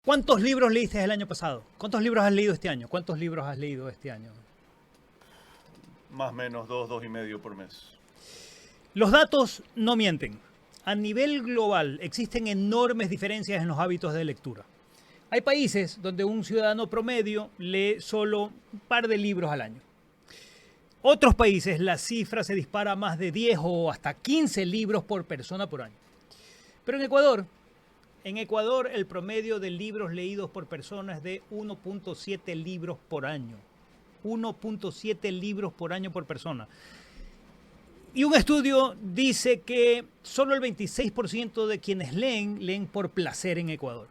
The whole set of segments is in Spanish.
¿Cuántos libros leíste el año pasado? ¿Cuántos libros has leído este año? ¿Cuántos libros has leído este año? Más o menos dos y medio por mes. Los datos no mienten. A nivel global existen enormes diferencias en los hábitos de lectura. Hay países donde un ciudadano promedio lee solo un par de libros al año. Otros países la cifra se dispara a más de 10 o hasta 15 libros por persona por año. Pero en Ecuador el promedio de libros leídos por persona es de 1.7 libros por año. 1.7 libros por año por persona. Y un estudio dice que solo el 26% de quienes leen por placer en Ecuador.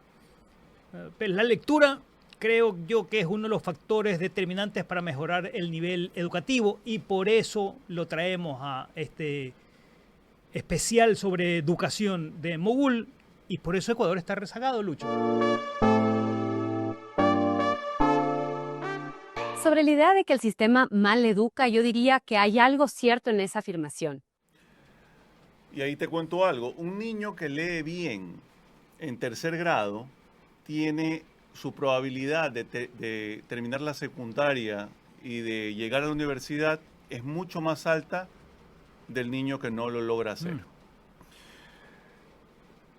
La lectura creo yo que es uno de los factores determinantes para mejorar el nivel educativo y por eso lo traemos a este especial sobre educación de Mogul y por eso Ecuador está rezagado, Lucho. Sobre la idea de que el sistema mal educa, yo diría que hay algo cierto en esa afirmación. Y ahí te cuento algo. Un niño que lee bien en tercer grado tiene su probabilidad de terminar la secundaria y de llegar a la universidad es mucho más alta del niño que no lo logra hacer.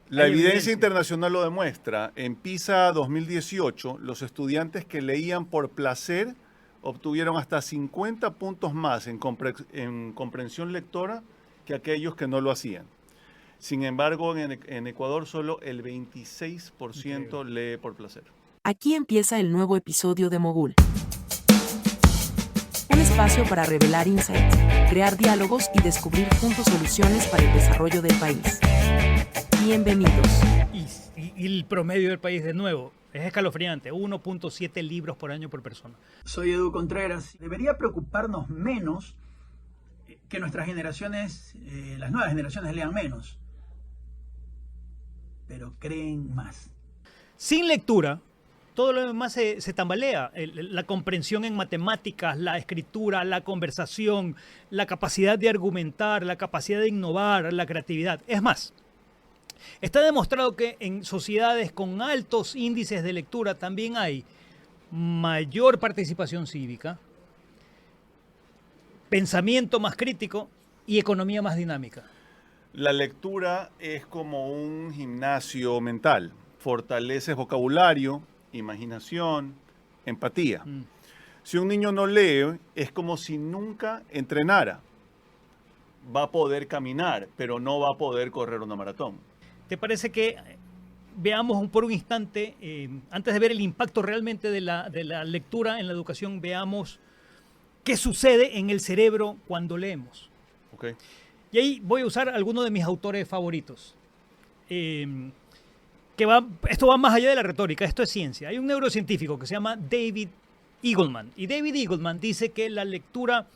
La evidencia internacional lo demuestra. En PISA 2018, los estudiantes que leían por placer obtuvieron hasta 50 puntos más en comprensión lectora que aquellos que no lo hacían. Sin embargo, en Ecuador solo el 26% lee por placer. Aquí empieza el nuevo episodio de Mogul. Un espacio para revelar insights, crear diálogos y descubrir juntos soluciones para el desarrollo del país. Bienvenidos. Y el promedio del país, de nuevo, es escalofriante. 1.7 libros por año por persona. Soy Edu Contreras. Debería preocuparnos menos que nuestras generaciones, las nuevas generaciones lean menos, pero creen más. Sin lectura, todo lo demás se tambalea. La comprensión en matemáticas, la escritura, la conversación, la capacidad de argumentar, la capacidad de innovar, la creatividad. Es más, está demostrado que en sociedades con altos índices de lectura también hay mayor participación cívica, pensamiento más crítico y economía más dinámica. La lectura es como un gimnasio mental. Fortaleces vocabulario, imaginación, empatía. Si un niño no lee, es como si nunca entrenara. Va a poder caminar, pero no va a poder correr una maratón. ¿Te parece que veamos por un instante, antes de ver el impacto realmente de la lectura en la educación, veamos qué sucede en el cerebro cuando leemos? Okay. Y ahí voy a usar algunos de mis autores favoritos. Esto va más allá de la retórica, esto es ciencia. Hay un neurocientífico que se llama David Eagleman. Y David Eagleman dice que la lectura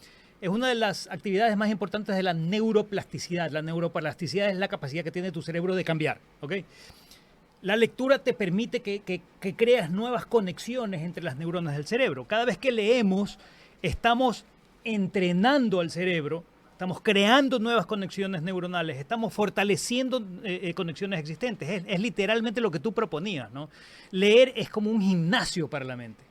es una de las actividades más importantes de la neuroplasticidad. La neuroplasticidad es la capacidad que tiene tu cerebro de cambiar. ¿Okay? La lectura te permite que creas nuevas conexiones entre las neuronas del cerebro. Cada vez que leemos, estamos entrenando al cerebro, estamos creando nuevas conexiones neuronales, estamos fortaleciendo conexiones existentes. Es literalmente lo que tú proponías, ¿no? Leer es como un gimnasio para la mente.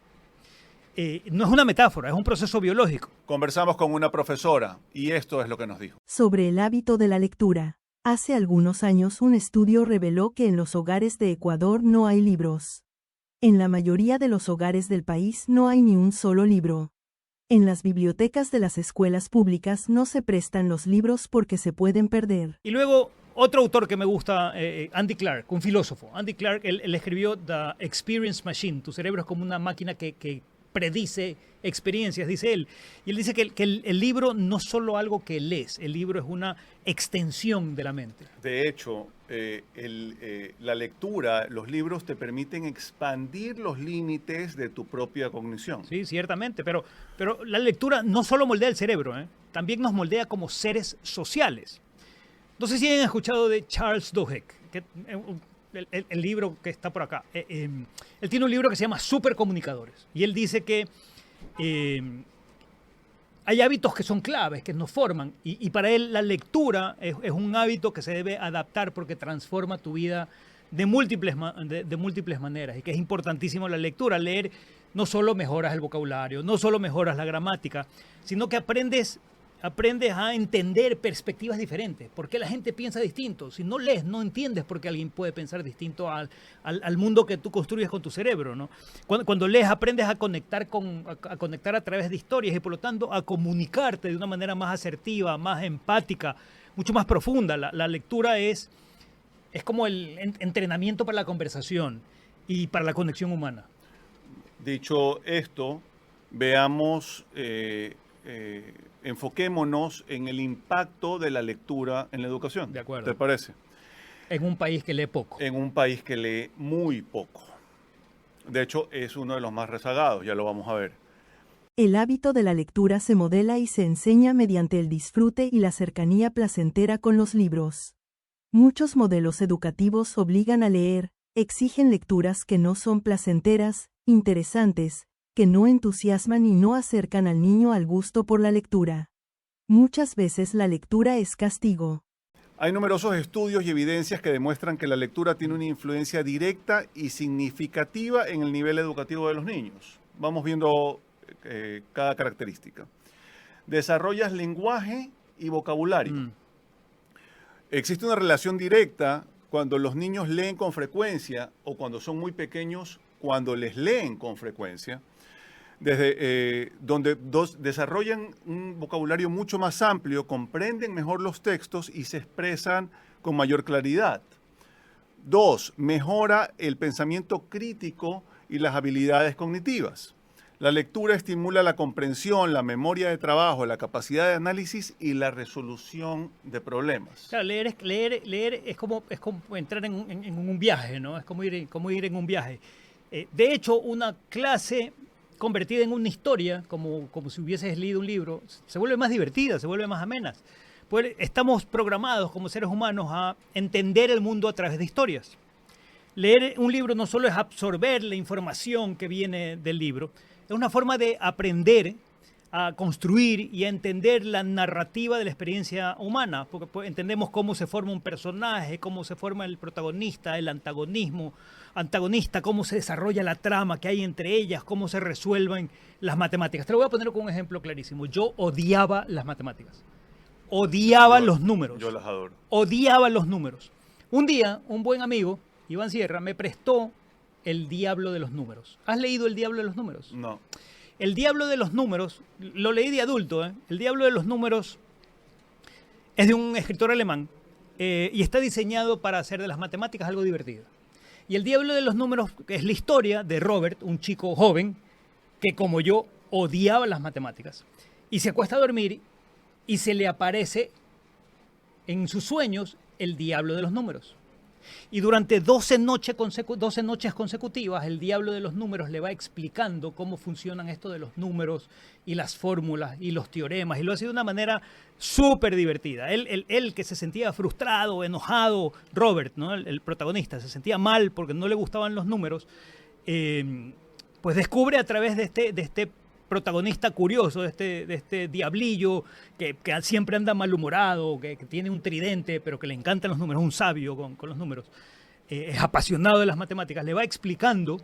No es una metáfora, es un proceso biológico. Conversamos con una profesora y esto es lo que nos dijo. Sobre el hábito de la lectura. Hace algunos años un estudio reveló que en los hogares de Ecuador no hay libros. En la mayoría de los hogares del país no hay ni un solo libro. En las bibliotecas de las escuelas públicas no se prestan los libros porque se pueden perder. Y luego, otro autor que me gusta, Andy Clark, un filósofo. Andy Clark, él escribió The Experience Machine. Tu cerebro es como una máquina que predice experiencias, dice él. Y él dice que el libro no es solo algo que lees, el libro es una extensión de la mente. De hecho, la lectura, los libros te permiten expandir los límites de tu propia cognición. Sí, ciertamente, pero la lectura no solo moldea el cerebro, también nos moldea como seres sociales. No sé si han escuchado de Charles Duhigg, el libro que está por acá. Él tiene un libro que se llama Supercomunicadores. Y él dice que hay hábitos que son claves, que nos forman. Y para él la lectura es un hábito que se debe adaptar porque transforma tu vida de múltiples maneras y que es importantísimo la lectura. Leer no solo mejoras el vocabulario, no solo mejoras la gramática, sino que aprendes a entender perspectivas diferentes. ¿Por qué la gente piensa distinto? Si no lees, no entiendes por qué alguien puede pensar distinto al mundo que tú construyes con tu cerebro, ¿no? Cuando lees, aprendes a conectar a través de historias y, por lo tanto, a comunicarte de una manera más asertiva, más empática, mucho más profunda. La lectura es como el entrenamiento para la conversación y para la conexión humana. Dicho esto, veamos, enfoquémonos en el impacto de la lectura en la educación. De acuerdo. ¿Te parece? En un país que lee poco. En un país que lee muy poco. De hecho, es uno de los más rezagados, ya lo vamos a ver. El hábito de la lectura se modela y se enseña mediante el disfrute y la cercanía placentera con los libros. Muchos modelos educativos obligan a leer, exigen lecturas que no son placenteras, interesantes, que no entusiasman y no acercan al niño al gusto por la lectura. Muchas veces la lectura es castigo. Hay numerosos estudios y evidencias que demuestran que la lectura tiene una influencia directa y significativa en el nivel educativo de los niños. Vamos viendo cada característica. Desarrollas lenguaje y vocabulario. Existe una relación directa cuando los niños leen con frecuencia o cuando son muy pequeños, cuando les leen con frecuencia, donde desarrollan un vocabulario mucho más amplio, comprenden mejor los textos y se expresan con mayor claridad. 2. Mejora el pensamiento crítico y las habilidades cognitivas. La lectura estimula la comprensión, la memoria de trabajo, la capacidad de análisis y la resolución de problemas. Claro, leer es como entrar en un viaje, ¿no? Es como ir en un viaje. De hecho, una clase convertida en una historia, como si hubieses leído un libro, se vuelve más divertida, se vuelve más amena. Pues estamos programados como seres humanos a entender el mundo a través de historias. Leer un libro no solo es absorber la información que viene del libro, es una forma de aprender a construir y a entender la narrativa de la experiencia humana, porque pues, entendemos cómo se forma un personaje, cómo se forma el protagonista, el antagonista, cómo se desarrolla la trama que hay entre ellas, cómo se resuelven las matemáticas. Te lo voy a poner con un ejemplo clarísimo. Yo odiaba las matemáticas. Odiaba los números. Yo las adoro. Odiaba los números. Un día, un buen amigo, Iván Sierra, me prestó El Diablo de los Números. ¿Has leído El Diablo de los Números? No. El Diablo de los Números, lo leí de adulto, El Diablo de los Números es de un escritor alemán y está diseñado para hacer de las matemáticas algo divertido. Y El Diablo de los Números es la historia de Robert, un chico joven que como yo odiaba las matemáticas y se acuesta a dormir y se le aparece en sus sueños el Diablo de los Números. Y durante 12 noches consecutivas, el Diablo de los Números le va explicando cómo funcionan esto de los números y las fórmulas y los teoremas. Y lo hace de una manera súper divertida. Él que se sentía frustrado, enojado, Robert, ¿no? El protagonista, se sentía mal porque no le gustaban los números, pues descubre a través de este protagonista curioso, de este diablillo que siempre anda malhumorado, que tiene un tridente, pero que le encantan los números, un sabio con los números, es apasionado de las matemáticas, le va explicando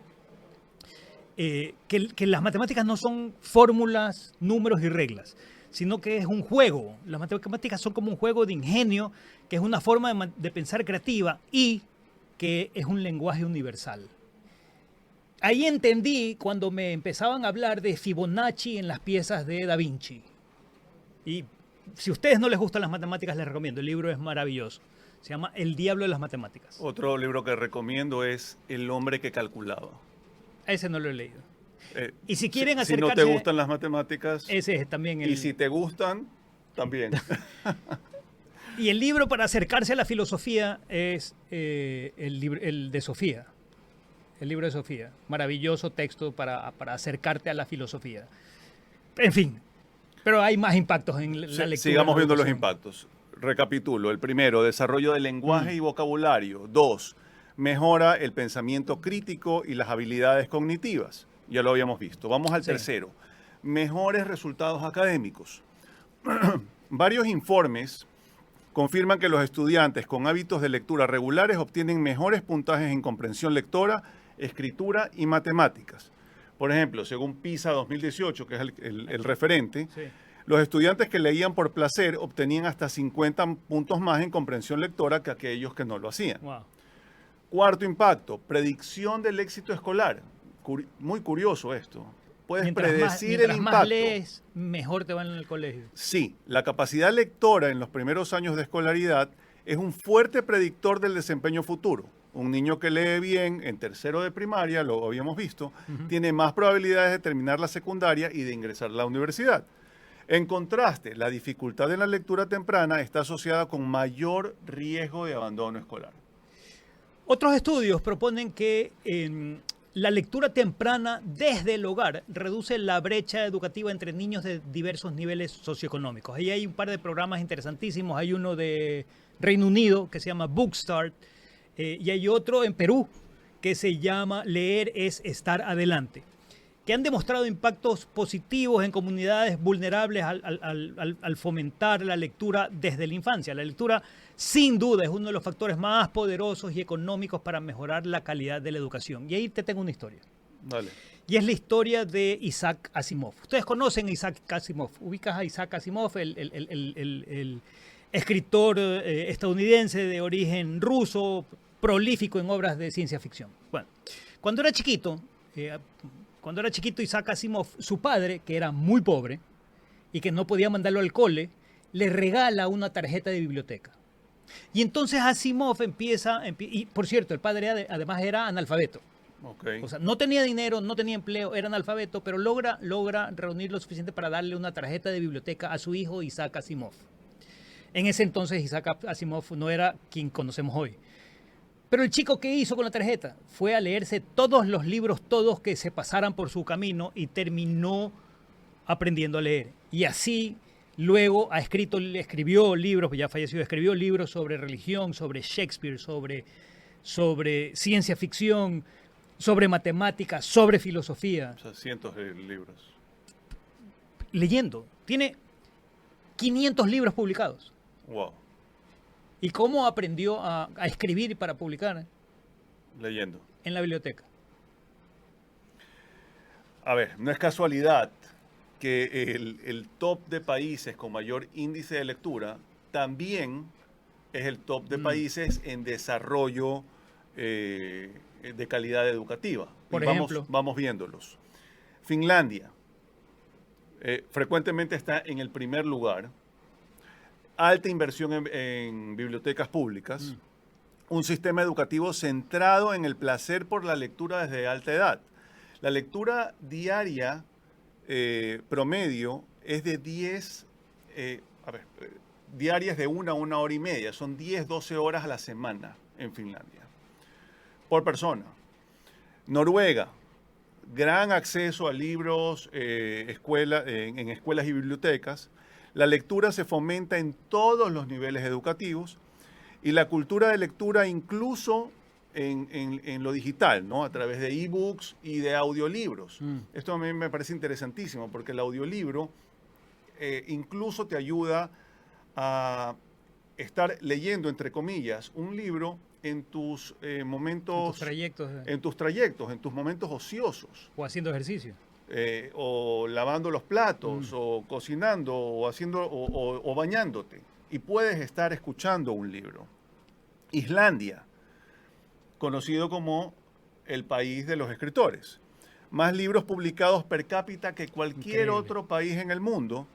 que las matemáticas no son fórmulas, números y reglas, sino que es un juego. Las matemáticas son como un juego de ingenio, que es una forma de pensar creativa y que es un lenguaje universal. Ahí entendí cuando me empezaban a hablar de Fibonacci en las piezas de Da Vinci. Y si a ustedes no les gustan las matemáticas, les recomiendo. El libro es maravilloso. Se llama El Diablo de las Matemáticas. Otro libro que recomiendo es El hombre que calculaba. Ese no lo he leído. Y si quieren si acercarse... no te gustan las matemáticas... Ese es también el... Y si te gustan, también. Y el libro para acercarse a la filosofía es el de Sofía. El libro de Sofía. Maravilloso texto para acercarte a la filosofía. En fin, pero hay más impactos en la lectura. Sigamos viendo los impactos. Recapitulo. El primero, desarrollo del lenguaje y vocabulario. 2, mejora el pensamiento crítico y las habilidades cognitivas. Ya lo habíamos visto. Vamos al tercero. Mejores resultados académicos. Varios informes confirman que los estudiantes con hábitos de lectura regulares obtienen mejores puntajes en comprensión lectora, escritura y matemáticas. Por ejemplo, según PISA 2018, que es el referente, Sí. los estudiantes que leían por placer obtenían hasta 50 puntos más en comprensión lectora que aquellos que no lo hacían. Wow. Cuarto impacto, predicción del éxito escolar. Muy curioso esto. Puedes predecir el mientras impacto. más lees, mejor te van en el colegio. Sí, la capacidad lectora en los primeros años de escolaridad es un fuerte predictor del desempeño futuro. Un niño que lee bien en tercero de primaria, lo habíamos visto, tiene más probabilidades de terminar la secundaria y de ingresar a la universidad. En contraste, la dificultad en la lectura temprana está asociada con mayor riesgo de abandono escolar. Otros estudios proponen que la lectura temprana desde el hogar reduce la brecha educativa entre niños de diversos niveles socioeconómicos. Ahí hay un par de programas interesantísimos. Hay uno de Reino Unido que se llama Bookstart y hay otro en Perú que se llama Leer es estar adelante, que han demostrado impactos positivos en comunidades vulnerables al fomentar la lectura desde la infancia. La lectura, sin duda, es uno de los factores más poderosos y económicos para mejorar la calidad de la educación. Y ahí te tengo una historia. Dale. Y es la historia de Isaac Asimov. Ustedes conocen a Isaac Asimov. ¿Ubicas a Isaac Asimov, el escritor estadounidense de origen ruso, prolífico en obras de ciencia ficción? Bueno, cuando era chiquito Isaac Asimov, su padre, que era muy pobre y que no podía mandarlo al cole, le regala una tarjeta de biblioteca. Y entonces Asimov empieza, y por cierto, el padre además era analfabeto. Okay. O sea, no tenía dinero, no tenía empleo, era analfabeto, pero logra reunir lo suficiente para darle una tarjeta de biblioteca a su hijo Isaac Asimov. En ese entonces Isaac Asimov no era quien conocemos hoy. Pero el chico, ¿qué hizo con la tarjeta? Fue a leerse todos los libros, todos que se pasaran por su camino, y terminó aprendiendo a leer. Y así luego escribió libros, ya falleció, escribió libros sobre religión, sobre Shakespeare, sobre ciencia ficción, sobre matemáticas, sobre filosofía. O sea, cientos de libros. Leyendo. Tiene 500 libros publicados. Wow. ¿Y cómo aprendió a escribir para publicar? Leyendo. En la biblioteca. A ver, no es casualidad que el top de países con mayor índice de lectura también es el top de países en desarrollo de calidad educativa. Por Y ejemplo. Vamos viéndolos. Finlandia frecuentemente está en el primer lugar. Alta inversión en bibliotecas públicas. Un sistema educativo centrado en el placer por la lectura desde alta edad. La lectura diaria promedio es de 10, diarias de 1 a 1 hora y media. Son 10, 12 horas a la semana en Finlandia. Por persona. Noruega, gran acceso a libros en escuelas y bibliotecas. La lectura se fomenta en todos los niveles educativos y la cultura de lectura incluso en lo digital, ¿no? A través de ebooks y de audiolibros. Esto a mí me parece interesantísimo porque el audiolibro incluso te ayuda a estar leyendo, entre comillas, un libro en tus momentos... En tus trayectos, en tus momentos ociosos. O haciendo ejercicio. O lavando los platos, o cocinando, o bañándote. Y puedes estar escuchando un libro. Islandia, conocido como el país de los escritores. Más libros publicados per cápita que cualquier Increíble. otro país en el mundo.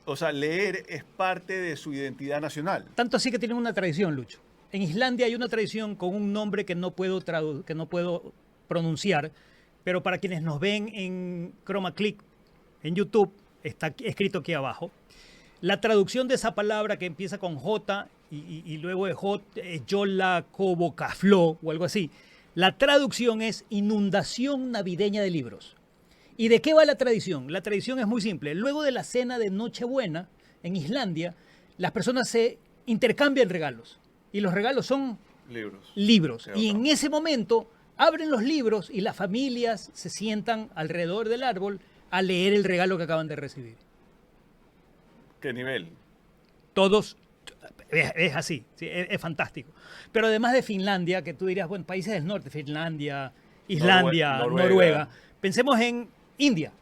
O sea, leer es parte de su identidad nacional. Tanto así que tienen una tradición, Lucho. En Islandia hay una tradición con un nombre que no puedo pronunciar, pero para quienes nos ven en Chroma Click, en YouTube, está escrito aquí abajo. La traducción de esa palabra que empieza con J y luego de J, Yola, Cobo, Cafló o algo así. La traducción es inundación navideña de libros. ¿Y de qué va la tradición? La tradición es muy simple. Luego de la cena de Nochebuena, en Islandia, las personas se intercambian regalos. Y los regalos son libros. Sí, Y en ese momento abren los libros y las familias se sientan alrededor del árbol a leer el regalo que acaban de recibir. ¿Qué nivel? Todos Es así, sí, es fantástico. Pero además de Finlandia, que tú dirías, bueno, países del norte, Finlandia, Islandia, Noruega, pensemos en India.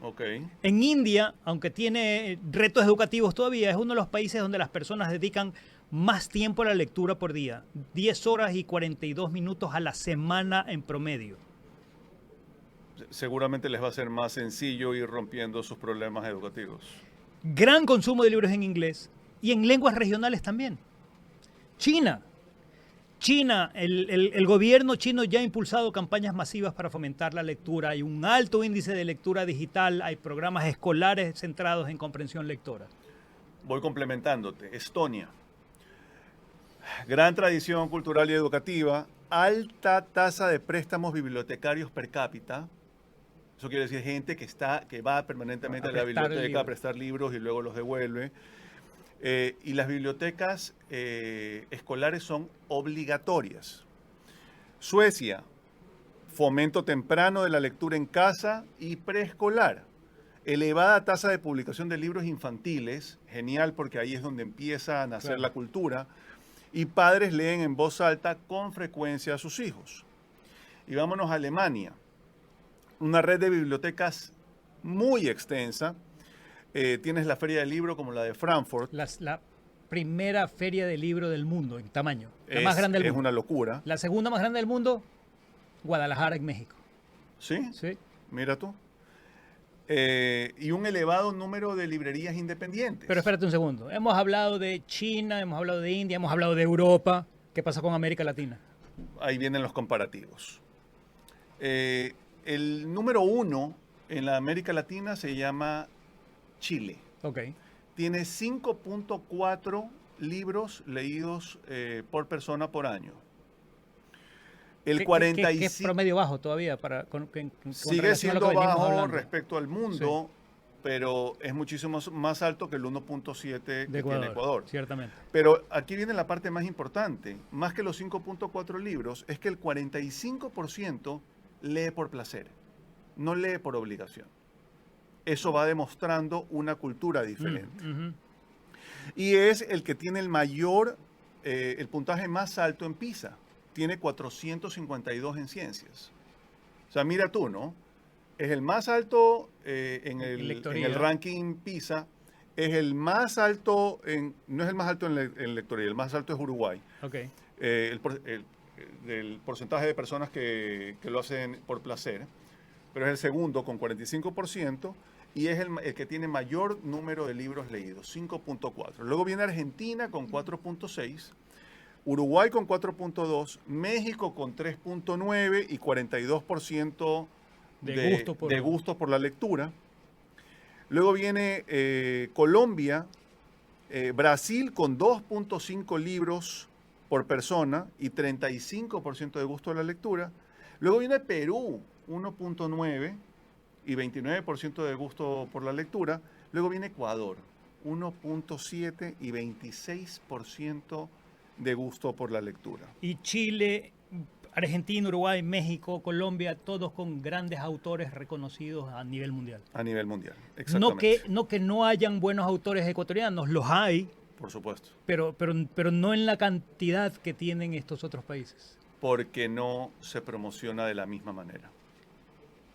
Ok. En India, aunque tiene retos educativos todavía, es uno de los países donde las personas dedican más tiempo a la lectura por día. 10 horas y 42 minutos a la semana en promedio. Seguramente les va a ser más sencillo ir rompiendo sus problemas educativos. Gran consumo de libros en inglés y en lenguas regionales también. China. El gobierno chino ya ha impulsado campañas masivas para fomentar la lectura. Hay un alto índice de lectura digital, hay programas escolares centrados en comprensión lectora. Voy complementándote. Estonia. Gran tradición cultural y educativa, alta tasa de préstamos bibliotecarios per cápita. Eso quiere decir gente que va permanentemente a la biblioteca a prestar libros y luego los devuelve. Y las bibliotecas escolares son obligatorias. Suecia, fomento temprano de la lectura en casa y preescolar. Elevada tasa de publicación de libros infantiles, genial porque ahí es donde empieza a nacer la cultura. Y padres leen en voz alta con frecuencia a sus hijos. Y vámonos a Alemania. Una red de bibliotecas muy extensa. Tienes la feria del libro como la de Frankfurt. La primera feria de libro del mundo en tamaño. La más grande del mundo. Es una locura. La segunda más grande del mundo, Guadalajara, en México. ¿Sí? Sí. Mira tú. Y un elevado número de librerías independientes. Pero espérate un segundo. Hemos hablado de China, hemos hablado de India, hemos hablado de Europa. ¿Qué pasa con América Latina? Ahí vienen los comparativos. El número 1 en la América Latina se llama Chile. Ok. Tiene 5.4 libros leídos por persona por año. El 45 ¿Qué es promedio bajo todavía? Sigue siendo bajo respecto al mundo, pero es muchísimo más alto que el 1.7 que tiene Ecuador. Ciertamente. Pero aquí viene la parte más importante. Más que los 5.4 libros, es que el 45% lee por placer, no lee por obligación. Eso va demostrando una cultura diferente. Y es el que tiene el puntaje más alto en PISA. Tiene 452 en ciencias. O sea, mira tú, ¿no? Es el más alto en el ranking PISA. Es el más alto no es el más alto en lectoría, el más alto es Uruguay. Okay. El porcentaje de personas que lo hacen por placer, pero es el segundo con 45% y es el que tiene mayor número de libros leídos, 5.4. Luego viene Argentina con 4.6, Uruguay con 4.2, México con 3.9 y 42% de gusto por la lectura. Luego viene Colombia, Brasil con 2.5 libros por persona y 35% de gusto a la lectura. Luego viene Perú, 1.9 y 29% de gusto por la lectura. Luego viene Ecuador, 1.7 y 26% de gusto por la lectura. Y Chile, Argentina, Uruguay, México, Colombia, todos con grandes autores reconocidos a nivel mundial. A nivel mundial, exactamente. No que no hayan buenos autores ecuatorianos, los hay. Por supuesto. Pero no en la cantidad que tienen estos otros países. Porque no se promociona de la misma manera.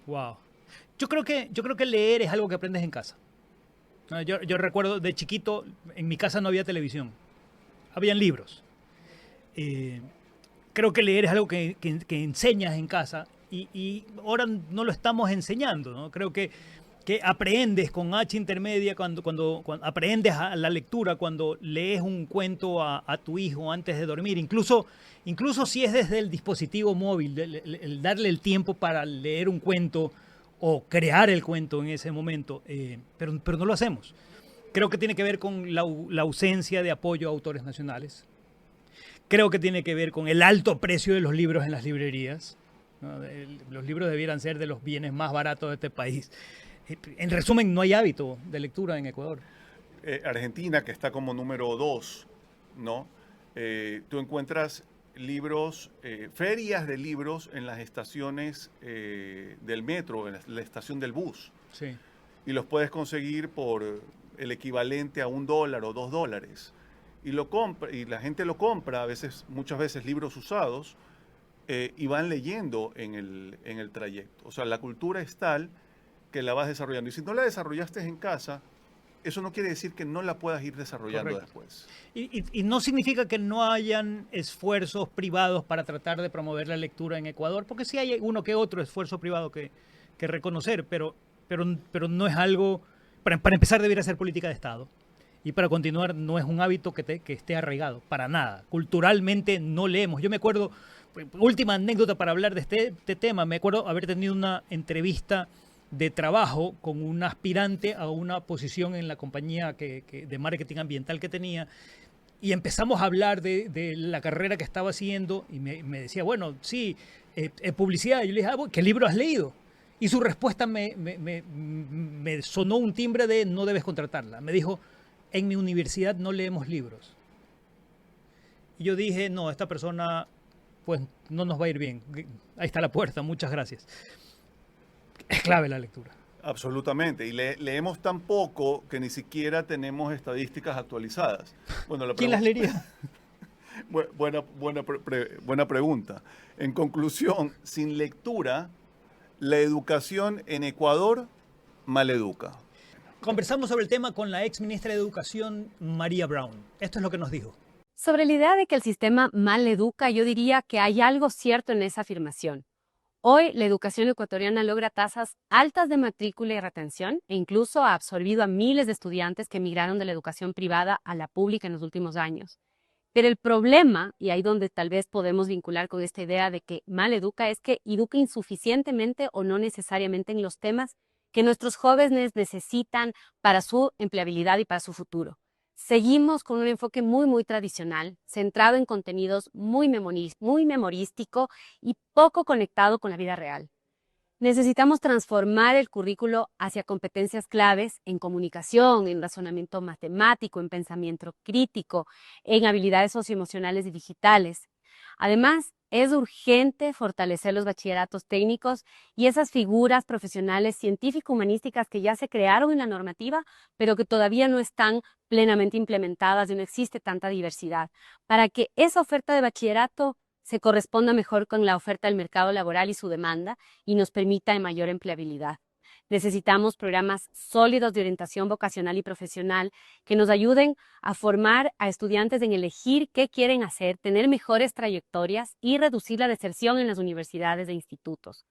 Wow. Yo creo que leer es algo que aprendes en casa. Yo recuerdo de chiquito, en mi casa no había televisión. Habían libros. Creo que leer es algo que enseñas en casa y ahora no lo estamos enseñando, ¿no? Creo que aprendes con H intermedia cuando aprendes a la lectura, cuando lees un cuento a tu hijo antes de dormir, incluso si es desde el dispositivo móvil, el darle el tiempo para leer un cuento o crear el cuento en ese momento, pero no lo hacemos. Creo que tiene que ver con la ausencia de apoyo a autores nacionales. Creo que tiene que ver con el alto precio de los libros en las librerías, ¿no? Los libros debieran ser de los bienes más baratos de este país. En resumen, no hay hábito de lectura en Ecuador. Argentina, que está como número 2, ¿no? Tú encuentras libros, ferias de libros en las estaciones del metro, en la estación del bus. Sí. Y los puedes conseguir por el equivalente a $1 o $2. y lo compra, y la gente lo compra, muchas veces libros usados, y van leyendo en el trayecto. O sea, la cultura es tal que la vas desarrollando. Y si no la desarrollaste en casa, eso no quiere decir que no la puedas ir desarrollando después. Y no significa que no hayan esfuerzos privados para tratar de promover la lectura en Ecuador, porque sí hay uno que otro esfuerzo privado que reconocer, pero no es algo... Para empezar, debería ser política de Estado. Y para continuar, no es un hábito que esté arraigado, para nada. Culturalmente no leemos. Yo me acuerdo, última anécdota para hablar de este tema, me acuerdo haber tenido una entrevista de trabajo con un aspirante a una posición en la compañía de marketing ambiental que tenía, y empezamos a hablar de la carrera que estaba haciendo, y me decía, bueno, sí, publicidad. Y yo le dije, ¿qué libro has leído? Y su respuesta me sonó un timbre de no debes contratarla. Me dijo, en mi universidad no leemos libros. Y yo dije, no, esta persona pues no nos va a ir bien. Ahí está la puerta, muchas gracias. Es clave la lectura. Absolutamente. Y leemos tan poco que ni siquiera tenemos estadísticas actualizadas. Bueno, ¿quién las leería? Buena pregunta. En conclusión, sin lectura, la educación en Ecuador maleduca. Conversamos sobre el tema con la ex ministra de Educación, María Brown. Esto es lo que nos dijo. Sobre la idea de que el sistema mal educa, yo diría que hay algo cierto en esa afirmación. Hoy, la educación ecuatoriana logra tasas altas de matrícula y retención e incluso ha absorbido a miles de estudiantes que emigraron de la educación privada a la pública en los últimos años. Pero el problema, y ahí donde tal vez podemos vincular con esta idea de que mal educa, es que educa insuficientemente o no necesariamente en los temas que nuestros jóvenes necesitan para su empleabilidad y para su futuro. Seguimos con un enfoque muy tradicional, centrado en contenidos muy memorístico y poco conectado con la vida real. Necesitamos transformar el currículo hacia competencias claves en comunicación, en razonamiento matemático, en pensamiento crítico, en habilidades socioemocionales y digitales. Además, es urgente fortalecer los bachilleratos técnicos y esas figuras profesionales científico-humanísticas que ya se crearon en la normativa, pero que todavía no están plenamente implementadas y no existe tanta diversidad, para que esa oferta de bachillerato se corresponda mejor con la oferta del mercado laboral y su demanda y nos permita mayor empleabilidad. Necesitamos programas sólidos de orientación vocacional y profesional que nos ayuden a formar a estudiantes en elegir qué quieren hacer, tener mejores trayectorias y reducir la deserción en las universidades e institutos.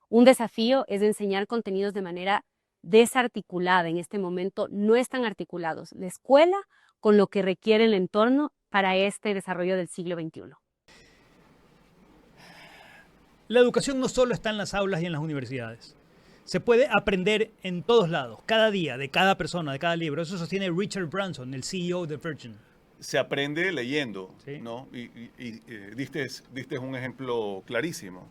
Un desafío es enseñar contenidos de manera desarticulada. En este momento no están articulados la escuela con lo que requiere el entorno para este desarrollo del siglo XXI. La educación no solo está en las aulas y en las universidades. Se puede aprender en todos lados, cada día, de cada persona, de cada libro. Eso sostiene Richard Branson, el CEO de Virgin. Se aprende leyendo, ¿sí? ¿no? Y diste un ejemplo clarísimo.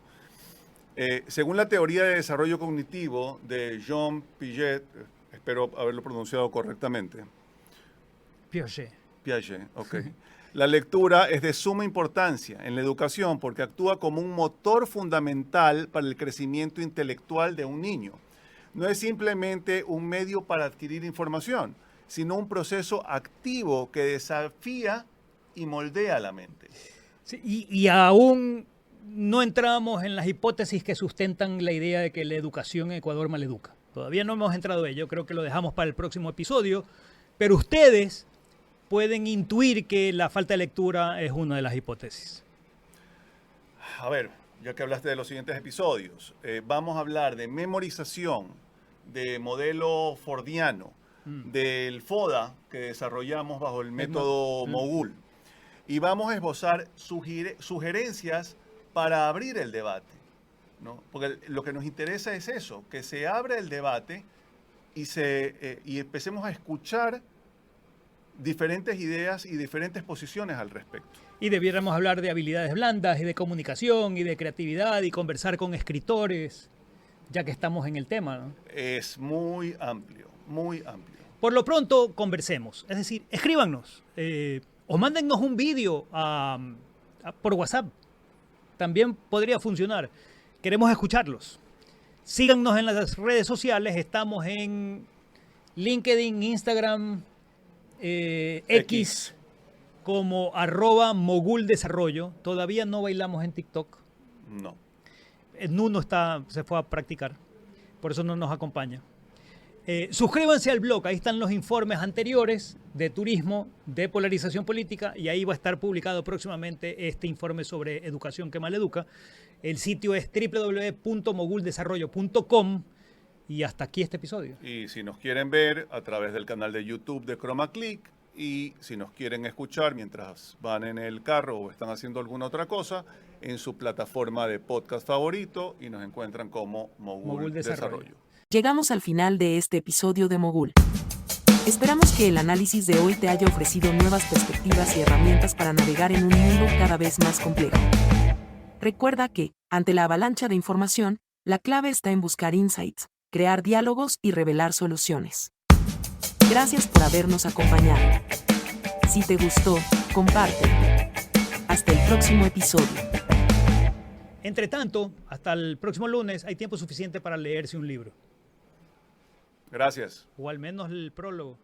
Según la teoría de desarrollo cognitivo de Jean Piaget, espero haberlo pronunciado correctamente. Piaget, ok. La lectura es de suma importancia en la educación porque actúa como un motor fundamental para el crecimiento intelectual de un niño. No es simplemente un medio para adquirir información, sino un proceso activo que desafía y moldea la mente. Sí, y aún no entramos en las hipótesis que sustentan la idea de que la educación en Ecuador maleduca. Todavía no hemos entrado en ello, creo que lo dejamos para el próximo episodio, pero ustedes pueden intuir que la falta de lectura es una de las hipótesis. A ver, ya que hablaste de los siguientes episodios, vamos a hablar de memorización, de modelo fordiano, del FODA que desarrollamos bajo el método Mogul. Y vamos a esbozar sugerencias para abrir el debate, ¿no? Porque lo que nos interesa es eso, que se abra el debate y empecemos a escuchar diferentes ideas y diferentes posiciones al respecto. Y debiéramos hablar de habilidades blandas y de comunicación y de creatividad y conversar con escritores, ya que estamos en el tema, ¿no? Es muy amplio, muy amplio. Por lo pronto, conversemos. Es decir, escríbanos o mándennos un vídeo por WhatsApp. También podría funcionar. Queremos escucharlos. Síganos en las redes sociales. Estamos en LinkedIn, Instagram, X como @moguldesarrollo. Todavía no bailamos en TikTok. No. Nuno se fue a practicar, por eso no nos acompaña. Suscríbanse al blog, ahí están los informes anteriores de turismo, de polarización política, y ahí va a estar publicado próximamente este informe sobre educación que maleduca. El sitio es www.moguldesarrollo.com. Y hasta aquí este episodio. Y si nos quieren ver a través del canal de YouTube de Chroma Click, y si nos quieren escuchar mientras van en el carro o están haciendo alguna otra cosa, en su plataforma de podcast favorito, y nos encuentran como Mogul Desarrollo. Llegamos al final de este episodio de Mogul. Esperamos que el análisis de hoy te haya ofrecido nuevas perspectivas y herramientas para navegar en un mundo cada vez más complejo. Recuerda que, ante la avalancha de información, la clave está en buscar insights, crear diálogos y revelar soluciones. Gracias por habernos acompañado. Si te gustó, comparte. Hasta el próximo episodio. Entre tanto, hasta el próximo lunes hay tiempo suficiente para leerse un libro. Gracias. O al menos el prólogo.